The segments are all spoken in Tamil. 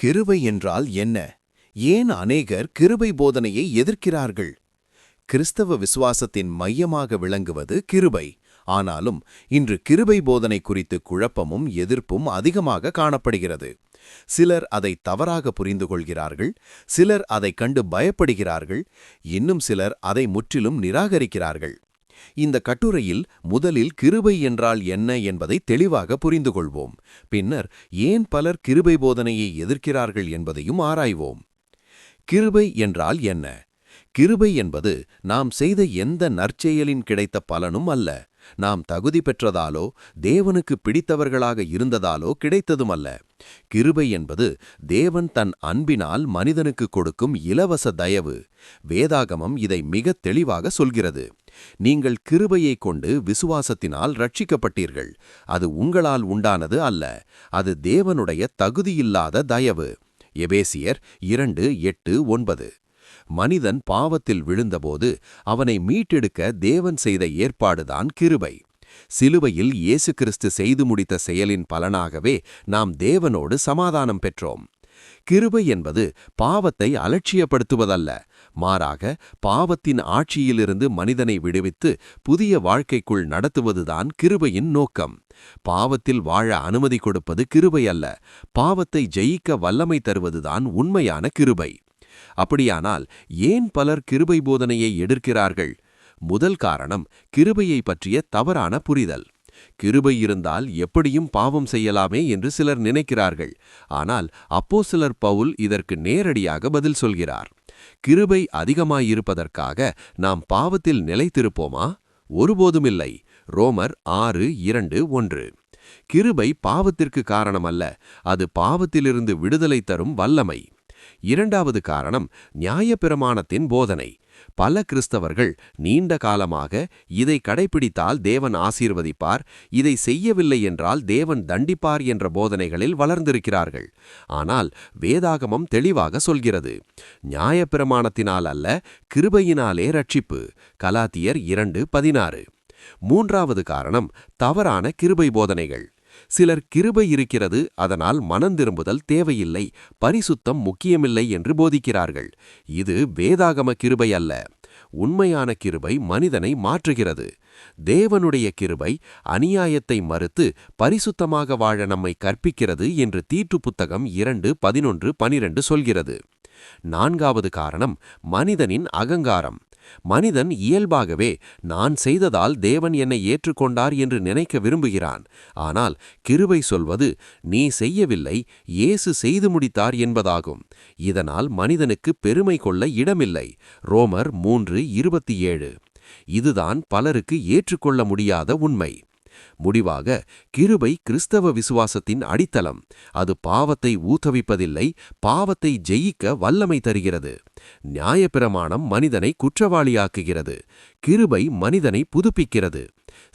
கிருபை என்றால் என்ன? ஏன் அநேகர் கிருபை போதனையை எதிர்க்கிறார்கள்? கிறிஸ்தவ விசுவாசத்தின் மையமாக விளங்குவது கிருபை. ஆனாலும் இன்று கிருபை போதனை குறித்து குழப்பமும் எதிர்ப்பும் அதிகமாக காணப்படுகிறது. சிலர் அதை தவறாக புரிந்து கொள்கிறார்கள், சிலர் அதைக் கண்டு பயப்படுகிறார்கள், இன்னும் சிலர் அதை முற்றிலும் நிராகரிக்கிறார்கள். இந்த கட்டுரையில் முதலில் கிருபை என்றால் என்ன என்பதை தெளிவாக புரிந்து கொள்வோம். பின்னர் ஏன் பலர் கிருபை போதனையை எதிர்க்கிறார்கள் என்பதையும் ஆராய்வோம். கிருபை என்றால் என்ன? கிருபை என்பது நாம் செய்த எந்த நற்செயலின் கிடைத்த பலனும் அல்ல. நாம் தகுதி பெற்றதாலோ தேவனுக்கு பிடித்தவர்களாக இருந்ததாலோ கிடைத்ததுமல்ல. கிருபை என்பது தேவன் தன் அன்பினால் மனிதனுக்கு கொடுக்கும் இலவச தயவு. வேதாகமம் இதை மிக தெளிவாக சொல்கிறது. நீங்கள் கிருபையைக் கொண்டு விசுவாசத்தினால் ரட்சிக்கப்பட்டீர்கள். அது உங்களால் உண்டானது அல்ல, அது தேவனுடைய தகுதியில்லாத தயவு. எபேசியர் 2:8-9. மனிதன் பாவத்தில் விழுந்தபோது அவனை மீட்டெடுக்க தேவன் செய்த ஏற்பாடுதான் கிருபை. சிலுவையில் இயேசு கிறிஸ்து செய்து முடித்த செயலின் பலனாகவே நாம் தேவனோடு சமாதானம் பெற்றோம். கிருபை என்பது பாவத்தை அலட்சியப்படுத்துவதல்ல, மாறாக பாவத்தின் ஆட்சியிலிருந்து மனிதனை விடுவித்து புதிய வாழ்க்கைக்குள் நடத்துவதுதான் கிருபையின் நோக்கம். பாவத்தில் வாழ அனுமதி கொடுப்பது கிருபை அல்ல, பாவத்தை ஜெயிக்க வல்லமை தருவதுதான் உண்மையான கிருபை. அப்படியானால் ஏன் பலர் கிருபை போதனையை எதிர்க்கிறார்கள்? முதல் காரணம் கிருபையை பற்றிய தவறான புரிதல். கிருபை இருந்தால் எப்படியும் பாவம் செய்யலாமே என்று சிலர் நினைக்கிறார்கள். ஆனால் அப்போஸ்தலர் பவுல் இதற்கு நேரடியாக பதில் சொல்கிறார். கிருபை அதிகமாயிருப்பதற்காக நாம் பாவத்தில் நிலைத்திருப்போமா? ஒருபோதுமில்லை. ரோமர் 6:2-1. கிருபை பாவத்திற்கு காரணமல்ல, அது பாவத்திலிருந்து விடுதலை தரும் வல்லமை. இரண்டாவது காரணம் நியாயப்பிரமாணத்தின் போதனை. பல கிறிஸ்தவர்கள் நீண்ட காலமாக இதை கடைபிடித்தால் தேவன் ஆசீர்வதிப்பார், இதை செய்யவில்லை என்றால் தேவன் தண்டிப்பார் என்ற போதனைகளில் வளர்ந்திருக்கிறார்கள். ஆனால் வேதாகமம் தெளிவாக சொல்கிறது, நியாயப்பிரமாணத்தினால் அல்ல, கிருபையினாலே ரட்சிப்பு. கலாத்தியர் 2:16. மூன்றாவது காரணம் தவறான கிருபை போதனைகள். சிலர் கிருபை இருக்கிறது, அதனால் மனந்திரும்புதல் தேவையில்லை, பரிசுத்தம் முக்கியமில்லை என்று போதிக்கிறார்கள். இது வேதாகம கிருபை அல்ல. உண்மையான கிருபை மனிதனை மாற்றுகிறது. தேவனுடைய கிருபை அநியாயத்தை மறுத்து பரிசுத்தமாக வாழ நம்மை கற்பிக்கிறது என்று தீத்து புத்தகம் 2:11-12 சொல்கிறது. நான்காவது காரணம் மனிதனின் அகங்காரம். மனிதன் இயல்பாகவே நான் செய்ததால் தேவன் என்னை ஏற்றுக்கொண்டார் என்று நினைக்க விரும்புகிறான். ஆனால் கிருபை சொல்வது நீ செய்யவில்லை, இயேசு செய்து முடித்தார் என்பதாகும். இதனால் மனிதனுக்கு பெருமை கொள்ள இடமில்லை. ரோமர் 3:27. இதுதான் பலருக்கு ஏற்றுக்கொள்ள முடியாத உண்மை. முடிவாக கிருபை கிறிஸ்தவ விசுவாசத்தின் அடித்தளம். அது பாவத்தை ஊத்தவிப்பதில்லை, பாவத்தை ஜெயிக்க வல்லமை தருகிறது. நியாயப்பிரமாணம் மனிதனை குற்றவாளியாக்குகிறது, கிருபை மனிதனை புதுப்பிக்கிறது.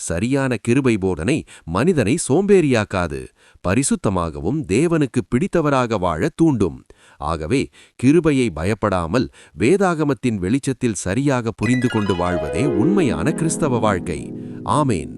சரியான கிருபை போதனை மனிதனை சோம்பேறியாக்காது, பரிசுத்தமாகவும் தேவனுக்கு பிடித்தவராக வாழ தூண்டும். ஆகவே கிருபையை பயப்படாமல் வேதாகமத்தின் வெளிச்சத்தில் சரியாக புரிந்து கொண்டு வாழ்வதே உண்மையான கிறிஸ்தவ வாழ்க்கை. ஆமேன்.